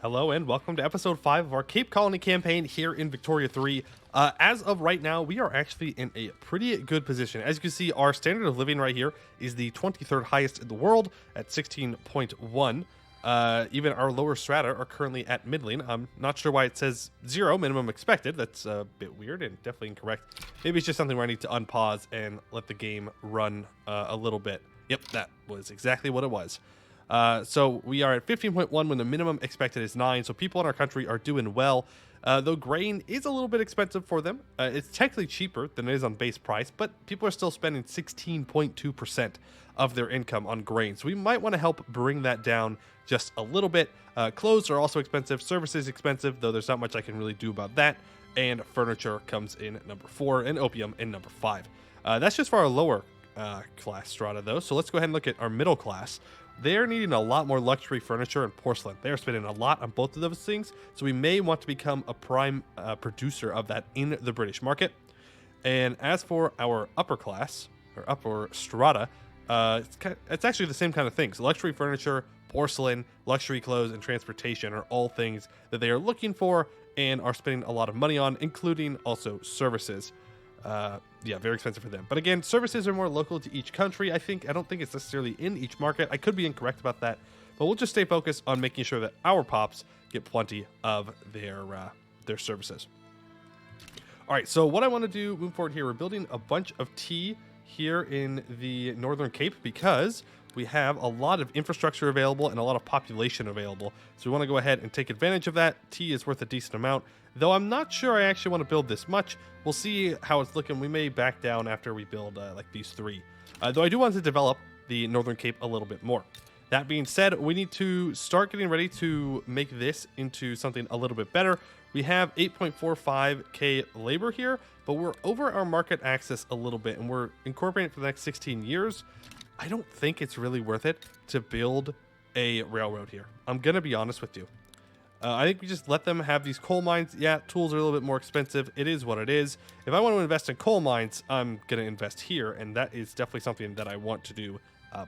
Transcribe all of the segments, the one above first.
Hello and welcome to episode 5 of our Cape Colony campaign here in Victoria 3. As of right now, we are actually in a pretty good position. As you can see, our standard of living right here is the 23rd highest in the world at 16.1. Even our lower strata are currently at middling. I'm not sure why it says 0, minimum expected. That's a bit weird and definitely incorrect. Maybe it's just something where I need to unpause and let the game run a little bit. Yep, that was exactly what it was. So we are at 15.1 when the minimum expected is 9. So people in our country are doing well. Though grain is a little bit expensive for them. It's technically cheaper than it is on base price, but people are still spending 16.2% of their income on grain. So we might want to help bring that down just a little bit. Clothes are also expensive. Services expensive, though there's not much I can really do about that. And furniture comes in at number 4 and opium in number 5. That's just for our lower class strata, though. So let's go ahead and look at our middle class. They're needing a lot more luxury furniture and porcelain. They're spending a lot on both of those things, so we may want to become a prime producer of that in the British market. And as for our upper class, or upper strata, it's actually the same kind of things. Luxury furniture, porcelain, luxury clothes, and transportation are all things that they are looking for and are spending a lot of money on, including also services. Yeah, very expensive for them. But again, services are more local to each country. I don't think it's necessarily in each market. I could be incorrect about that, but we'll just stay focused on making sure that our pops get plenty of their services. All right, so what I want to do moving forward here, we're building a bunch of tea here in the Northern Cape because we have a lot of infrastructure available and a lot of population available. So we want to go ahead and take advantage of that. Tea is worth a decent amount, though I'm not sure I actually want to build this much. We'll see how it's looking. We may back down after we build like these 3. Though I do want to develop the Northern Cape a little bit more. That being said, we need to start getting ready to make this into something a little bit better. We have 8.45k labor here, but we're over our market access a little bit, and we're incorporating it for the next 16 years. I don't think it's really worth it to build a railroad here. I'm going to be honest with you. I think we just let them have these coal mines. Yeah, tools are a little bit more expensive. It is what it is. If I want to invest in coal mines, I'm going to invest here, and that is definitely something that I want to do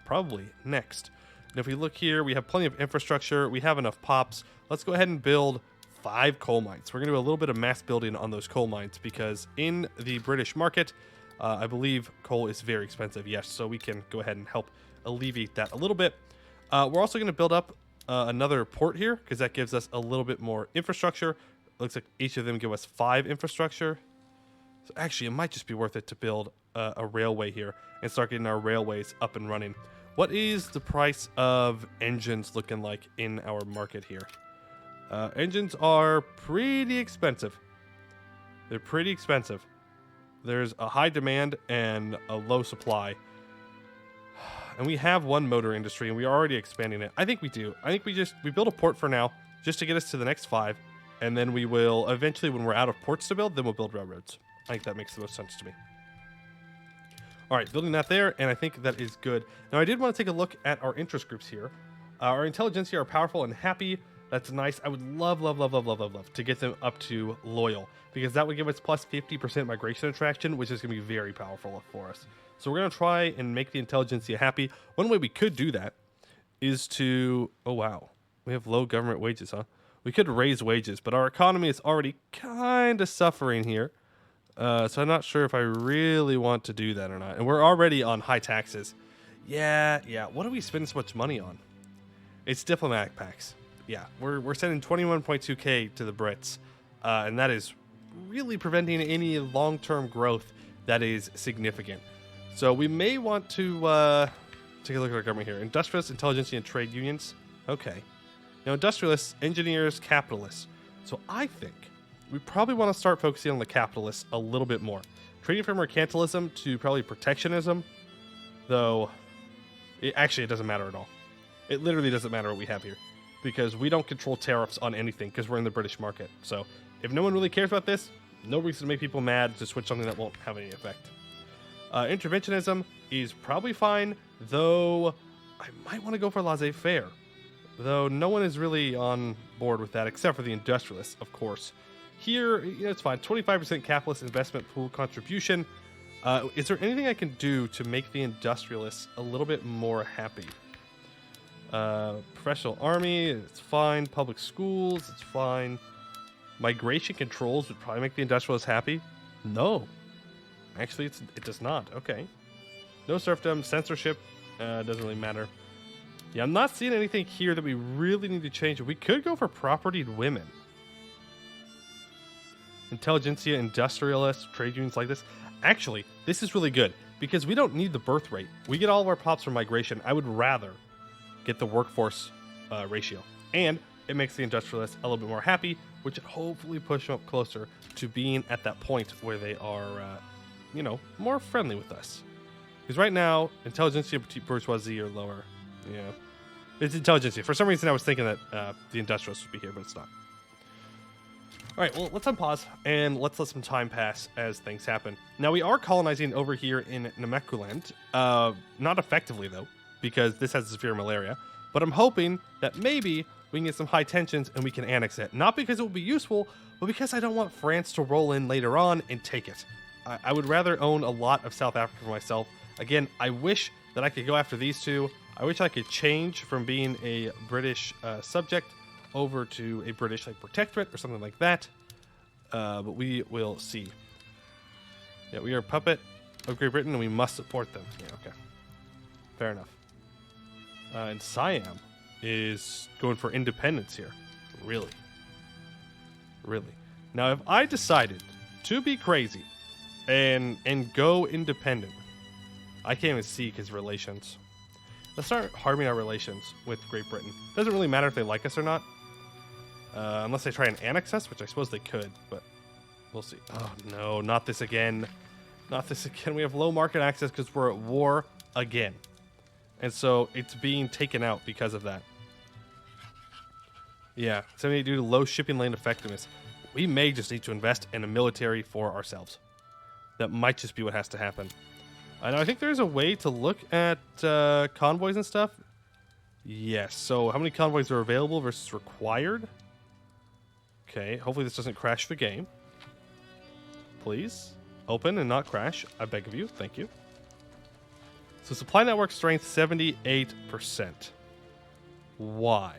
probably next. And if we look here, we have plenty of infrastructure. We have enough pops. Let's go ahead and build 5 coal mines. We're going to do a little bit of mass building on those coal mines because in the British market, I believe coal is very expensive, yes, so we can go ahead and help alleviate that a little bit. We're also going to build up another port here because that gives us a little bit more infrastructure. Looks like each of them give us 5 infrastructure. So actually, it might just be worth it to build a railway here and start getting our railways up and running. What is the price of engines looking like in our market here? Engines are pretty expensive. They're pretty expensive. There's a high demand and a low supply. And we have one motor industry and we are already expanding it. I think we do. I think we build a port for now just to get us to the next 5. And then we will eventually, when we're out of ports to build, then we'll build railroads. I think that makes the most sense to me. All right, building that there, and I think that is good. Now, I did want to take a look at our interest groups here. Our intelligentsia are powerful and happy. That's nice. I would love to get them up to loyal because that would give us plus 50% migration attraction, which is going to be very powerful for us. So we're going to try and make the intelligentsia happy. One way we could do that is to... Oh, wow. We have low government wages, huh? We could raise wages, but our economy is already kind of suffering here. So I'm not sure if I really want to do that or not. And we're already on high taxes. Yeah. What do we spend so much money on? It's diplomatic packs. Yeah, we're sending 21.2k to the Brits, and that is really preventing any long-term growth that is significant. So we may want to take a look at our government here. Industrialists, intelligentsia, and trade unions. Okay. Now, industrialists, engineers, capitalists. So I think we probably want to start focusing on the capitalists a little bit more. Trading from mercantilism to probably protectionism, though it doesn't matter at all. It literally doesn't matter what we have here, because we don't control tariffs on anything because we're in the British market. So if no one really cares about this, no reason to make people mad to switch something that won't have any effect. Interventionism is probably fine, though I might want to go for laissez-faire, though no one is really on board with that except for the industrialists, of course. Here, it's fine. 25% capitalist investment pool contribution. Is there anything I can do to make the industrialists a little bit more happy? Professional army, it's fine. Public schools, it's fine. Migration controls would probably make the industrialists happy. No. Actually, it does not. Okay. No serfdom, censorship, doesn't really matter. Yeah, I'm not seeing anything here that we really need to change. We could go for propertied women. Intelligentsia, industrialists, trade unions like this. Actually, this is really good because we don't need the birth rate. We get all of our pops from migration. I would rather get the workforce ratio. And it makes the industrialists a little bit more happy, which would hopefully push them up closer to being at that point where they are, you know, more friendly with us. Because right now, intelligentsia, petite bourgeoisie are lower. Yeah. It's intelligentsia. For some reason, I was thinking that the industrialists would be here, but it's not. All right, well, let's unpause and let's let some time pass as things happen. Now, we are colonizing over here in Namekuland. Not effectively, though, because this has severe malaria. But I'm hoping that maybe we can get some high tensions and we can annex it. Not because it will be useful, but because I don't want France to roll in later on and take it. I would rather own a lot of South Africa for myself. Again, I wish that I could go after these two. I wish I could change from being a British subject over to a British like protectorate or something like that. But we will see. Yeah, we are a puppet of Great Britain and we must support them. Yeah, okay. Fair enough. And Siam is going for independence here. Really? Really? Now, if I decided to be crazy and go independent, I can't even seek his relations. Let's start harming our relations with Great Britain. Doesn't really matter if they like us or not. Unless they try and annex us, which I suppose they could, but we'll see. Oh, no, not this again. Not this again. We have low market access because we're at war again. And so it's being taken out because of that. Yeah, 78 due to low shipping lane effectiveness. We may just need to invest in a military for ourselves. That might just be what has to happen. I think there's a way to look at convoys and stuff. Yes, so how many convoys are available versus required? Okay, hopefully this doesn't crash the game. Please, open and not crash. I beg of you, thank you. So supply network strength, 78%. Why?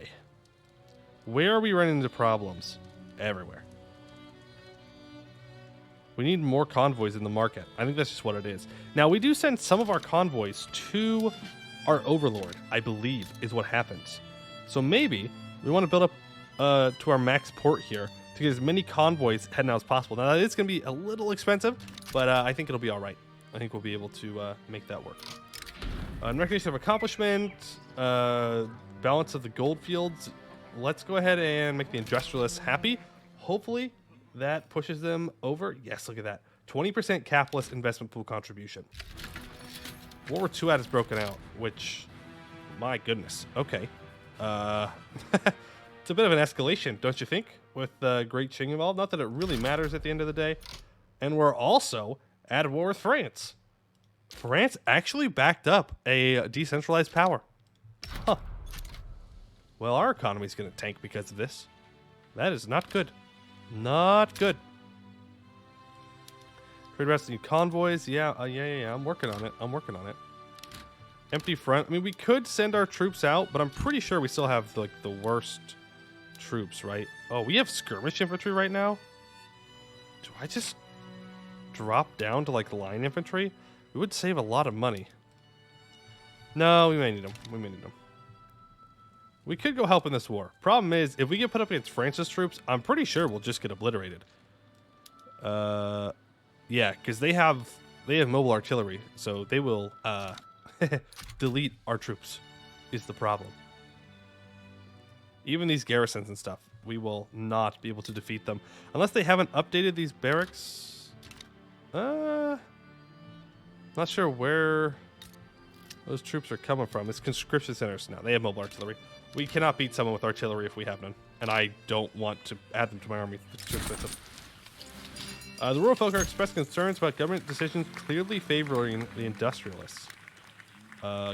Where are we running into problems? Everywhere. We need more convoys in the market. I think that's just what it is. Now, we do send some of our convoys to our overlord, I believe, is what happens. So maybe we want to build up to our max port here to get as many convoys heading out as possible. Now, it's going to be a little expensive, but I think it'll be all right. I think we'll be able to make that work. Recognition of accomplishment, balance of the gold fields. Let's go ahead and make the industrialists happy. Hopefully that pushes them over. Yes, look at that. 20% capitalist investment pool contribution. World War II is broken out, which, my goodness. Okay. It's a bit of an escalation, don't you think, with Great Qing involved? Not that it really matters at the end of the day. And we're also at war with France. France actually backed up a decentralized power. Huh. Well, our economy is going to tank because of this. That is not good. Not good. Trade routes need convoys. Yeah, I'm working on it. Empty front. I mean, we could send our troops out, but I'm pretty sure we still have like the worst troops, right? Oh, we have skirmish infantry right now. Do I just drop down to like line infantry? We would save a lot of money. No, we may need them. We could go help in this war. Problem is, if we get put up against France's troops, I'm pretty sure we'll just get obliterated. Yeah, because they have mobile artillery, so they will delete our troops. Is the problem? Even these garrisons and stuff, we will not be able to defeat them unless they haven't updated these barracks. Not sure where those troops are coming from. It's conscription centers now. They have mobile artillery. We cannot beat someone with artillery if we have none. And I don't want to add them to my army. It's too expensive. The rural folk are expressed concerns about government decisions clearly favoring the industrialists.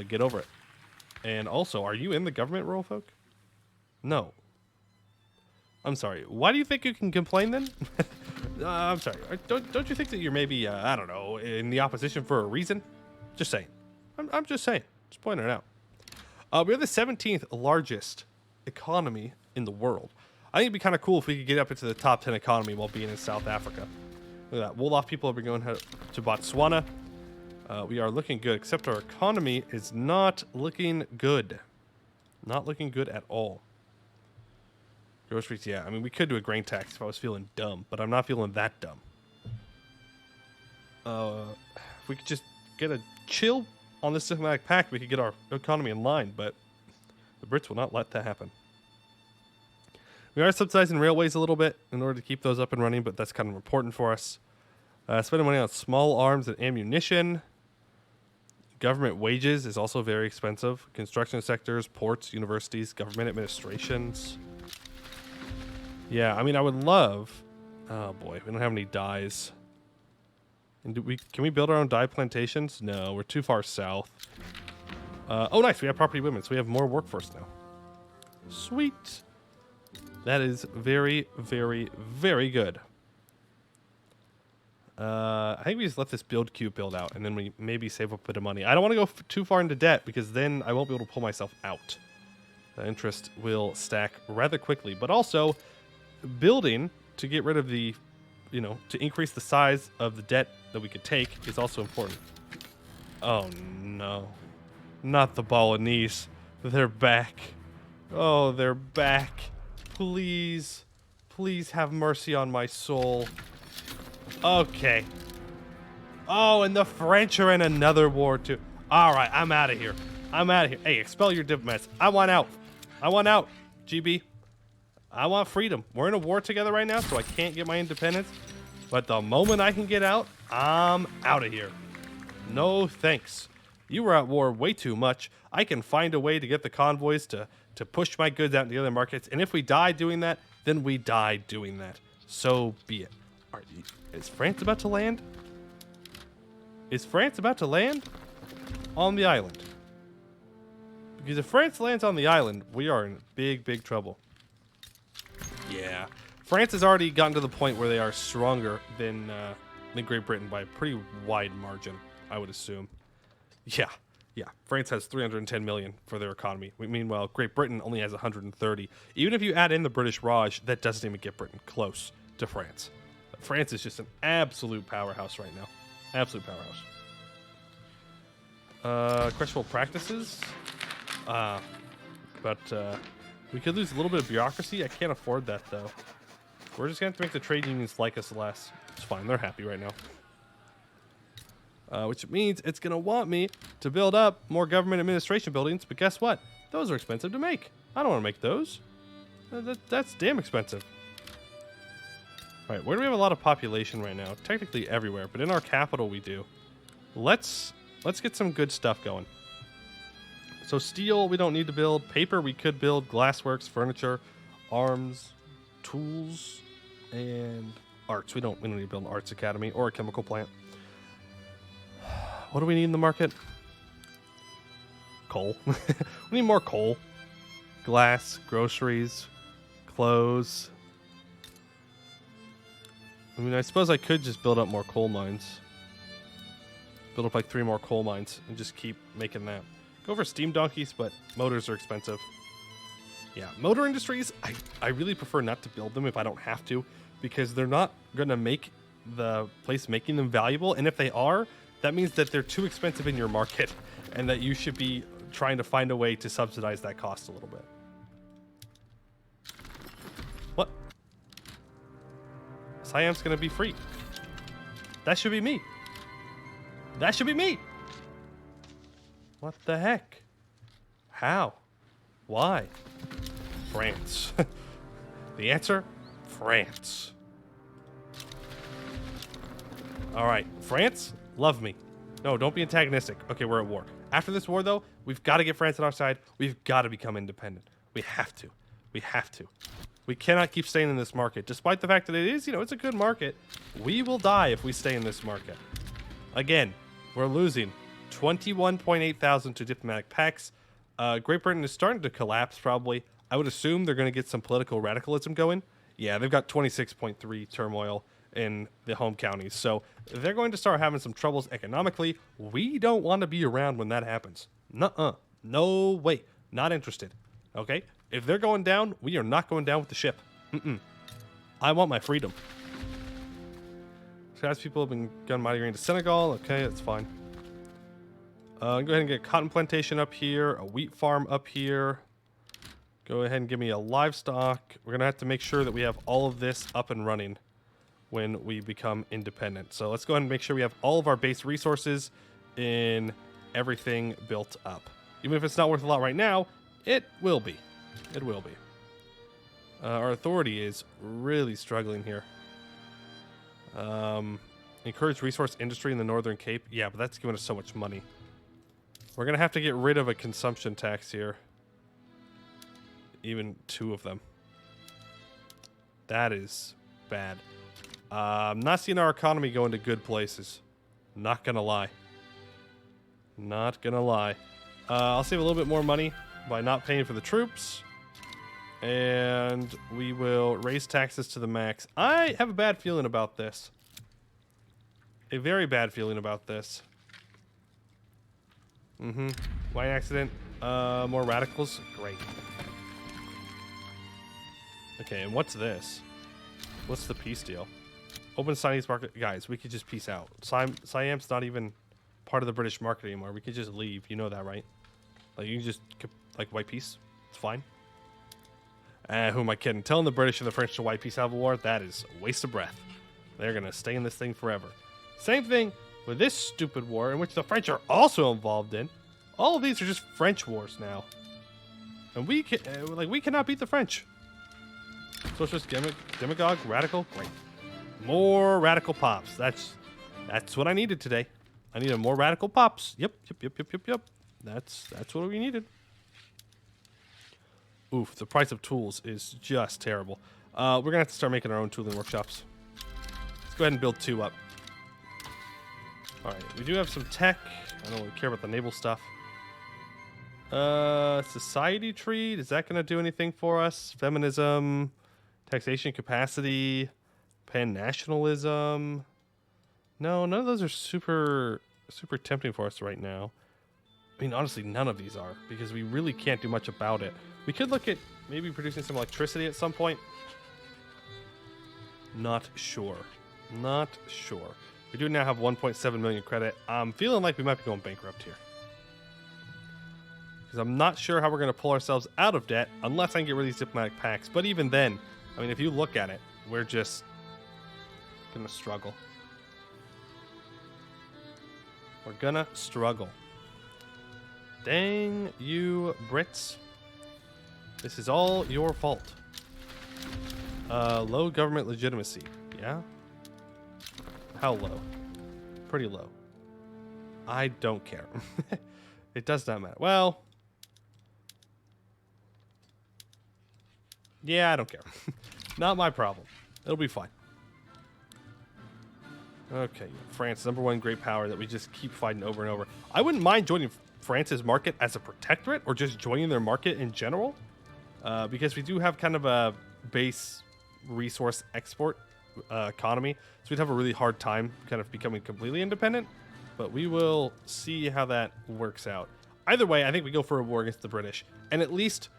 Get over it. And also, are you in the government, rural folk? No. I'm sorry. Why do you think you can complain then? I'm sorry. Don't you think that you're maybe, I don't know, in the opposition for a reason? Just saying. I'm just saying. Just pointing it out. We're the 17th largest economy in the world. I think it'd be kind of cool if we could get up into the top 10 economy while being in South Africa. Look at that. Wolof people have been going to Botswana. We are looking good, except our economy is not looking good. Not looking good at all. Groceries, yeah. I mean, we could do a grain tax if I was feeling dumb, but I'm not feeling that dumb. If we could just get a chill on this diplomatic pact, we could get our economy in line, but the Brits will not let that happen. We are subsidizing railways a little bit in order to keep those up and running, but that's kind of important for us. Spending money on small arms and ammunition. Government wages is also very expensive. Construction sectors, ports, universities, government administrations. Yeah, I mean, I would love... Oh boy, we don't have any dyes. And can we build our own dye plantations? No, we're too far south. Oh, nice, we have property women, so we have more workforce now. Sweet. That is very, very, very good. I think we just let this build queue build out, and then we maybe save up a bit of money. I don't want to go too far into debt, because then I won't be able to pull myself out. The interest will stack rather quickly, but also building to get rid of the, you know, to increase the size of the debt that we could take is also important. Oh no, not the Balinese. They're back. Oh, they're back. Please, please have mercy on my soul. Okay. Oh, and the French are in another war too. All right, I'm out of here. I'm out of here. Hey, expel your diplomats. I want out. I want out, GB. I want freedom. We're in a war together right now, so I can't get my independence. But the moment I can get out, I'm out of here. No thanks. You were at war way too much. I can find a way to get the convoys to push my goods out into the other markets. And if we die doing that, then we die doing that. So be it. Is France about to land? Is France about to land on the island? Because if France lands on the island, we are in big, big trouble. Yeah. France has already gotten to the point where they are stronger than Great Britain by a pretty wide margin, I would assume. Yeah. Yeah. France has 310 million for their economy. Meanwhile, Great Britain only has 130. Even if you add in the British Raj, that doesn't even get Britain close to France. France is just an absolute powerhouse right now. Absolute powerhouse. Questionable practices. But we could lose a little bit of bureaucracy. I can't afford that, though. We're just going to have to make the trade unions like us less. It's fine. They're happy right now. Which means it's going to want me to build up more government administration buildings. But guess what? Those are expensive to make. I don't want to make those. That's damn expensive. All right, where do we have a lot of population right now? Technically everywhere, but in our capital we do. Let's get some good stuff going. So steel we don't need to build. Paper we could build. Glassworks, furniture, arms, tools, and arts. We don't need to build an arts academy or a chemical plant. What do we need in the market? Coal. We need more coal. Glass, groceries, clothes. I mean, I suppose I could just build up more coal mines. Build up like 3 more coal mines and just keep making that. Go for steam donkeys, but motors are expensive. Yeah, motor industries, I really prefer not to build them if I don't have to, because they're not going to make the place making them valuable. And if they are, that means that they're too expensive in your market and that you should be trying to find a way to subsidize that cost a little bit. What? Siam's going to be free. That should be me. That should be me. What the heck? How? Why? France. The answer? France. All right, France, love me. No, don't be antagonistic. Okay, we're at war. After this war, though, we've got to get France on our side. We've got to become independent. We have to. We have to. We cannot keep staying in this market. Despite the fact that it is, it's a good market. We will die if we stay in this market. Again, we're losing 21.8 thousand to diplomatic pacts. Great Britain is starting to collapse, probably. I would assume they're going to get some political radicalism going. Yeah, they've got 26.3 turmoil in the home counties. So they're going to start having some troubles economically. We don't want to be around when that happens. Nuh-uh. No way. Not interested. Okay? If they're going down, we are not going down with the ship. I want my freedom. Scottish people have been gun migrating to Senegal. Okay, that's fine. Go ahead and get a cotton plantation up here, a wheat farm up here. Go ahead and give me a livestock. We're going to have to make sure that we have all of this up and running when we become independent. So let's go ahead and make sure we have all of our base resources in everything built up. Even if it's not worth a lot right now, it will be. It will be. Our authority is really struggling here. Encourage resource industry in the Northern Cape. Yeah, but that's giving us so much money. We're going to have to get rid of a consumption tax here. Even 2 of them. That is bad. I'm not seeing our economy go into good places. Not going to lie. Not going to lie. I'll save a little bit more money by not paying for the troops. And we will raise taxes to the max. I have a bad feeling about this. A very bad feeling about this. Why accident? More radicals? Great. Okay, and what's this? What's the peace deal? Open Chinese market. Guys, we could just peace out. Siam's not even part of the British market anymore. We could just leave. You know that, right? Like, you can just, like, white peace. It's fine. Who am I kidding? Telling the British and the French to white peace out of a war, that is a waste of breath. They're going to stay in this thing forever. Same thing with this stupid war, in which the French are also involved in. All of these are just French wars now. And we cannot beat the French. Socialist, demagogue, radical, great. More radical pops. That's what I needed today. I needed more radical pops. Yep. That's what we needed. Oof, the price of tools is just terrible. We're gonna have to start making our own tooling workshops. Let's go ahead and build 2 up. All right, we do have some tech. I don't really care about the naval stuff. Society tree. Is that gonna do anything for us? Feminism, taxation capacity, pan-nationalism. No, none of those are super tempting for us right now. I mean, honestly, none of these are, because we really can't do much about it. We could look at maybe producing some electricity at some point. Not sure. Not sure. We do now have 1.7 million credit. I'm feeling like we might be going bankrupt here. Because I'm not sure how we're going to pull ourselves out of debt unless I can get rid of these diplomatic pacts. But even then, I mean, if you look at it, we're just going to struggle. We're going to struggle. Dang you, Brits. This is all your fault. Low government legitimacy. Yeah? How low? Pretty low. I don't care. It does not matter. Well, yeah, I don't care. Not my problem. It'll be fine. Okay, France, #1 great power that we just keep fighting over and over. I wouldn't mind joining France's market as a protectorate, or just joining their market in general, because we do have kind of a base resource export economy, so we'd have a really hard time kind of becoming completely independent, but we will see how that works out. Either way, I think we go for a war against the British, and at least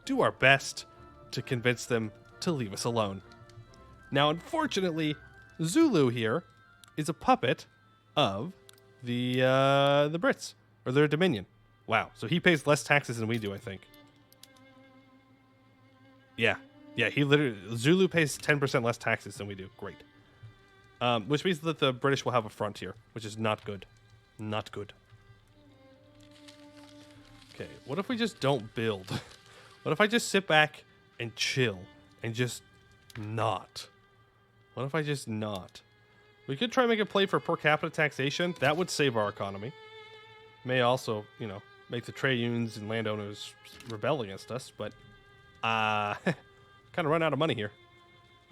do our best to convince them to leave us alone. Now, unfortunately, Zulu here is a puppet of the Brits, or their dominion. Wow, so he pays less taxes than we do, I think. Yeah, he literally, Zulu pays 10% less taxes than we do. Great. Which means that the British will have a frontier, which is not good. Not good. Okay, what if we just don't build? What if I just sit back and chill and just not? What if I just not? We could try and make a play for per capita taxation. That would save our economy. May also, you know, make the trade unions and landowners rebel against us, but kind of run out of money here.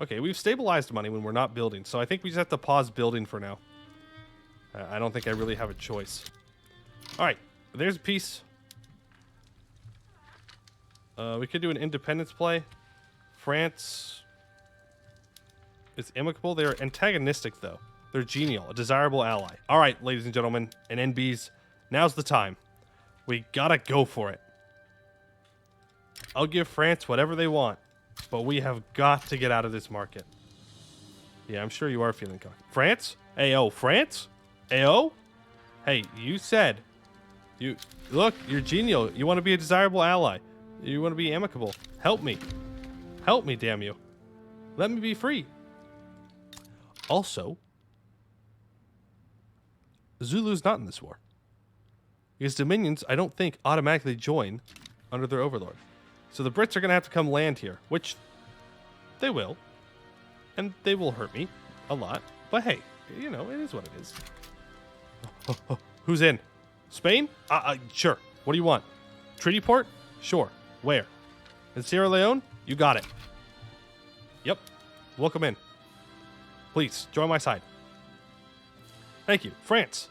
Okay, we've stabilized money when we're not building, so I think we just have to pause building for now. I don't think I really have a choice. All right, there's a piece. We could do an independence play. France is amicable. They're antagonistic, though. They're genial, a desirable ally. All right, ladies and gentlemen, and NBs, now's the time. We gotta go for it. I'll give France whatever they want, but we have got to get out of this market. Yeah, I'm sure you are feeling cocky. France? Ayo, France? Ayo? Hey, you said, look, you're genial. You want to be a desirable ally. You want to be amicable. Help me. Help me, damn you. Let me be free. Also, Zulu's not in this war. Because Dominions, I don't think, automatically join under their overlord. So the Brits are going to have to come land here, which they will. And they will hurt me a lot. But hey, you know, it is what it is. Who's in? Spain? Sure. What do you want? Treaty port? Sure. Where? In Sierra Leone? You got it. Yep. Welcome in. Please, join my side. Thank you. France.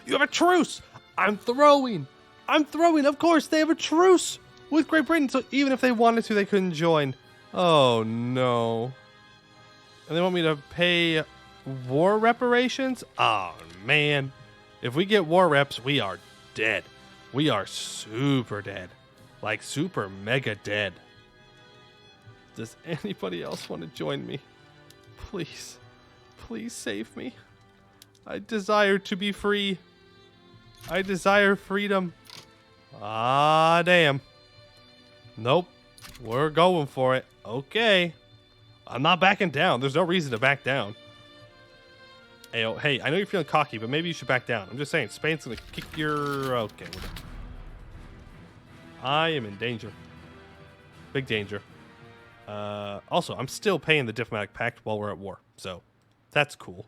You have a truce! I'm throwing! Of course, they have a truce with Great Britain, so even if they wanted to, they couldn't join. Oh, no. And they want me to pay war reparations? Oh, man. If we get war reps, we are dead. We are super dead. Like, super mega dead. Does anybody else want to join me? Please. Please save me. I desire to be free. I desire freedom. Ah, damn. Nope. We're going for it. Okay. I'm not backing down. There's no reason to back down. Hey, I know you're feeling cocky, but maybe you should back down. I'm just saying, Spain's going to kick your... Okay, we're done. I am in danger. Big danger. Also, I'm still paying the diplomatic pact while we're at war. So, that's cool.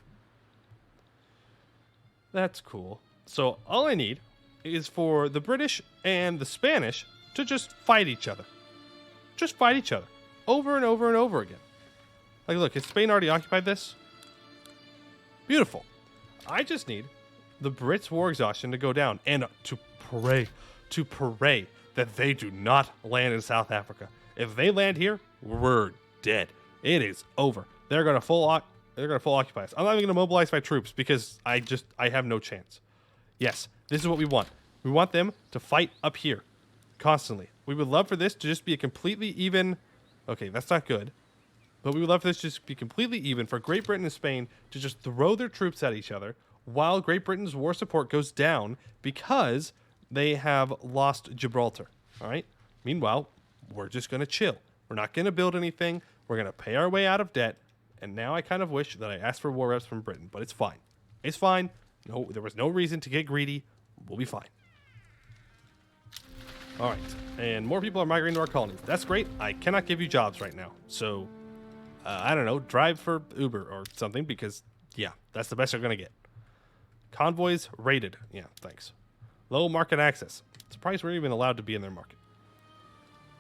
That's cool. So, all I need is for the British and the Spanish to just fight each other. Just fight each other. Over and over and over again. Like, look, has Spain already occupied this? Beautiful. I just need the Brits' war exhaustion to go down and to pray that they do not land in South Africa. If they land here, we're dead. It is over. They're gonna full occupy us. I'm not even gonna mobilize my troops because I have no chance. Yes, this is what we want. We want them to fight up here constantly. We would love for this to just be a completely even. Okay, that's not good. But we would love for this to just be completely even for Great Britain and Spain to just throw their troops at each other while Great Britain's war support goes down because they have lost Gibraltar. All right? Meanwhile, we're just going to chill. We're not going to build anything. We're going to pay our way out of debt. And now I kind of wish that I asked for war reps from Britain, but it's fine. It's fine. No, there was no reason to get greedy. We'll be fine. All right. And more people are migrating to our colonies. That's great. I cannot give you jobs right now. So... I don't know, drive for Uber or something because, yeah, that's the best you're going to get. Convoys rated. Yeah, thanks. Low market access. Surprised we're even allowed to be in their market.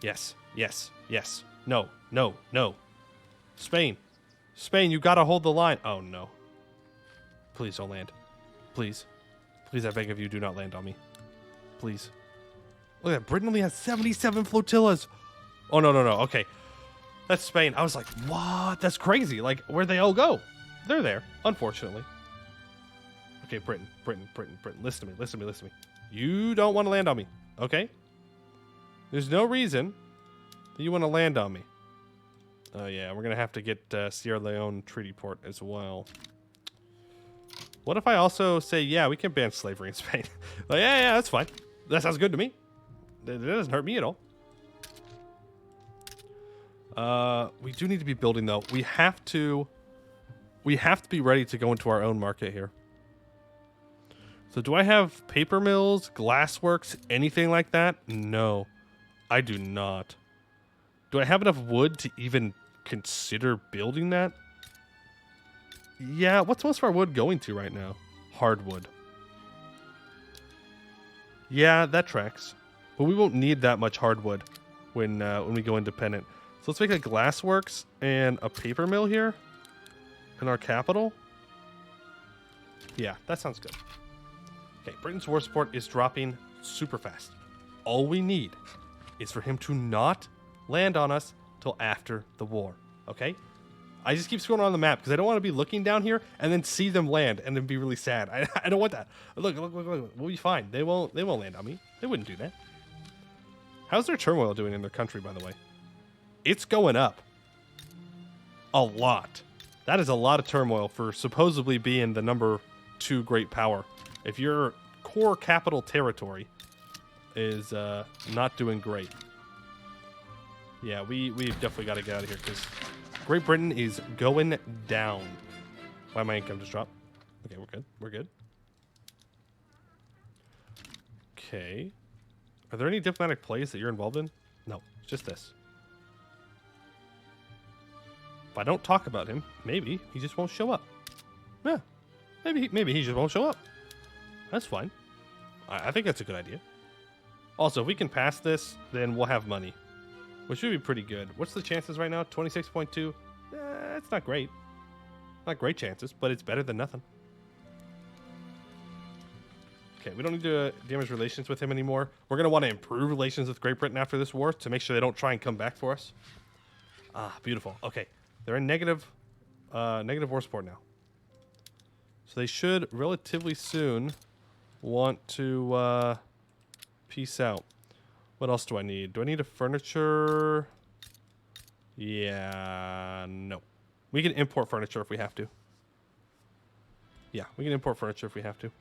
Yes, yes, yes. No, no, no. Spain. Spain, you got to hold the line. Oh, no. Please don't land. Please. Please, I beg of you, do not land on me. Please. Look at that. Britain only has 77 flotillas. Oh, no, no, no. Okay. That's Spain. I was like, what? That's crazy. Like, where'd they all go? They're there, unfortunately. Okay, Britain. Listen to me. You don't want to land on me, okay? There's no reason that you want to land on me. Oh, yeah, we're going to have to get Sierra Leone Treaty Port as well. What if I also say, yeah, we can ban slavery in Spain? Like, yeah, that's fine. That sounds good to me. It doesn't hurt me at all. We do need to be building though. We have to be ready to go into our own market here. So do I have paper mills, glassworks, anything like that? No, I do not. Do I have enough wood to even consider building that? Yeah, what's most of our wood going to right now? Hardwood. Yeah, that tracks. But we won't need that much hardwood when we go independent. So let's make a glassworks and a paper mill here in our capital. Yeah, that sounds good. Okay, Britain's war support is dropping super fast. All we need is for him to not land on us till after the war, okay? I just keep scrolling on the map because I don't want to be looking down here and then see them land and then be really sad. I don't want that. Look. We'll be fine. They won't land on me. They wouldn't do that. How's their turmoil doing in their country, by the way? It's going up. A lot. That is a lot of turmoil for supposedly being the number 2 great power. If your core capital territory is not doing great. Yeah, we've definitely got to get out of here because Great Britain is going down. Why my income just dropped? Okay, we're good. We're good. Okay. Are there any diplomatic plays that you're involved in? No, it's just this. If I don't talk about him, maybe he just won't show up. Yeah, maybe he just won't show up. That's fine. I think that's a good idea. Also, if we can pass this, then we'll have money, which should be pretty good. What's the chances right now? 26.2. It's not great. Not great chances, but it's better than nothing. Okay, we don't need to damage relations with him anymore. We're going to want to improve relations with Great Britain after this war to make sure they don't try and come back for us. Ah, beautiful. Okay, they're in negative war support now. So they should relatively soon want to peace out. What else do I need? Do I need a furniture? Yeah, no. We can import furniture if we have to. Yeah, we can import furniture if we have to.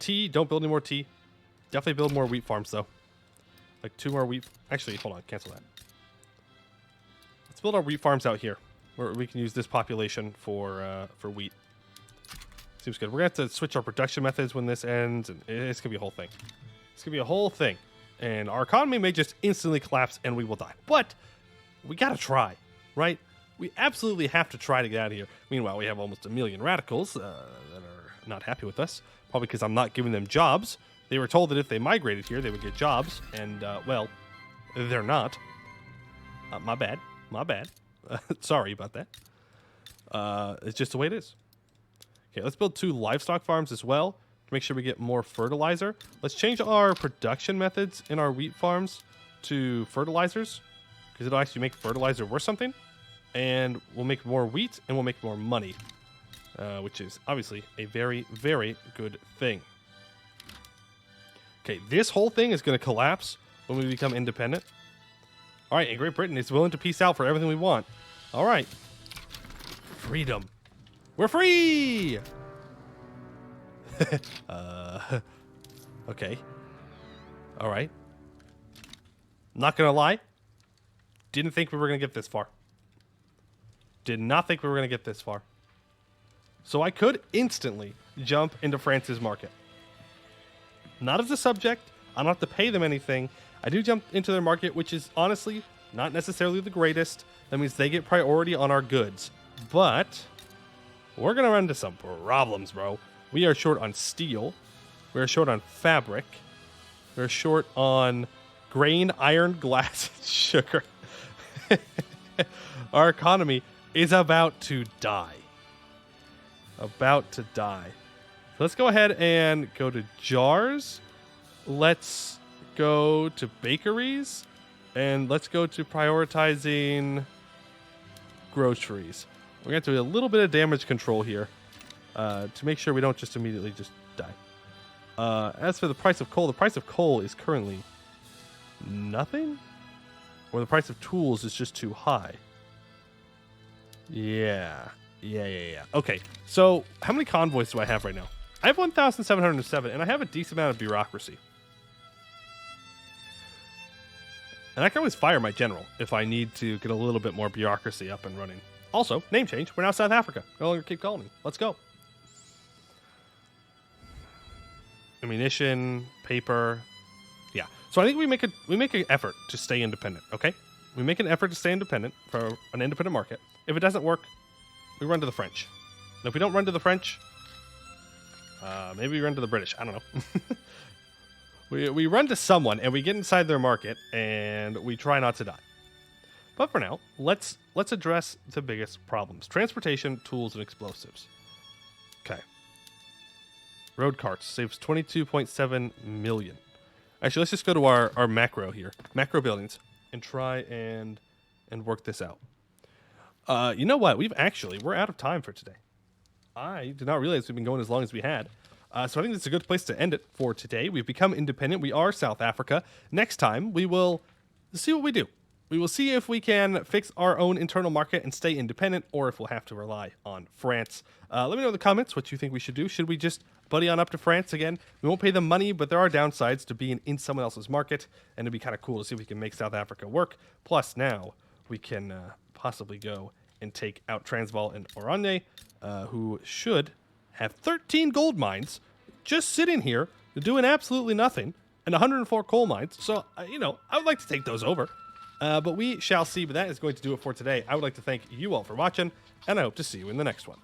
Tea, don't build any more tea. Definitely build more wheat farms, though. Like 2 more wheat... Actually, hold on, cancel that. Let's build our wheat farms out here, where we can use this population for wheat. Seems good. We're going to have to switch our production methods when this ends, and it's going to be a whole thing. It's going to be a whole thing. And our economy may just instantly collapse, and we will die. But we got to try, right? We absolutely have to try to get out of here. Meanwhile, we have almost 1 million radicals that are not happy with us. Probably because I'm not giving them jobs. They were told that if they migrated here, they would get jobs. And, well, they're not. My bad. My bad. Sorry about that. It's just the way it is. Okay, let's build 2 livestock farms as well to make sure we get more fertilizer. Let's change our production methods in our wheat farms to fertilizers because it'll actually make fertilizer worth something. And we'll make more wheat and we'll make more money. Which is obviously a very, very good thing. Okay, this whole thing is going to collapse when we become independent. All right, and Great Britain is willing to peace out for everything we want. All right. Freedom. We're free! Okay. All right. Not going to lie. Didn't think we were going to get this far. Did not think we were going to get this far. So I could instantly jump into France's market. Not as a subject. I don't have to pay them anything. I do jump into their market, which is honestly not necessarily the greatest. That means they get priority on our goods. But we're going to run into some problems, bro. We are short on steel. We're short on fabric. We're short on grain, iron, glass, and sugar. Our economy is about to die. About to die. So let's go ahead and go to jars. Let's go to bakeries. And let's go to prioritizing groceries. We're going to do a little bit of damage control here to make sure we don't just immediately just die. As for the price of coal is currently nothing? Or the price of tools is just too high? Yeah. Okay, so how many convoys do I have right now? I have 1,707, and I have a decent amount of bureaucracy. And I can always fire my general if I need to get a little bit more bureaucracy up and running. Also, name change. We're now South Africa. No longer Cape Colony. Let's go. Ammunition, paper. Yeah. So I think we make an effort to stay independent, okay? We make an effort to stay independent for an independent market. If it doesn't work, we run to the French. And if we don't run to the French, maybe we run to the British. I don't know. we run to someone and we get inside their market and we try not to die. But for now, let's address the biggest problems: transportation, tools, and explosives. Okay. Road carts saves 22.7 million. Actually, let's just go to our macro here, macro buildings, and try and work this out. You know what? We're out of time for today. I did not realize we've been going as long as we had. So I think that's a good place to end it for today. We've become independent. We are South Africa. Next time, we will see what we do. We will see if we can fix our own internal market and stay independent, or if we'll have to rely on France. Let me know in the comments what you think we should do. Should we just buddy on up to France again? We won't pay them money, but there are downsides to being in someone else's market, and it'd be kind of cool to see if we can make South Africa work. Plus, now we can possibly go and take out Transvaal and Oranje, who should have 13 gold mines just sitting here doing absolutely nothing, and 104 coal mines. So, I would like to take those over. But we shall see. But that is going to do it for today. I would like to thank you all for watching, and I hope to see you in the next one.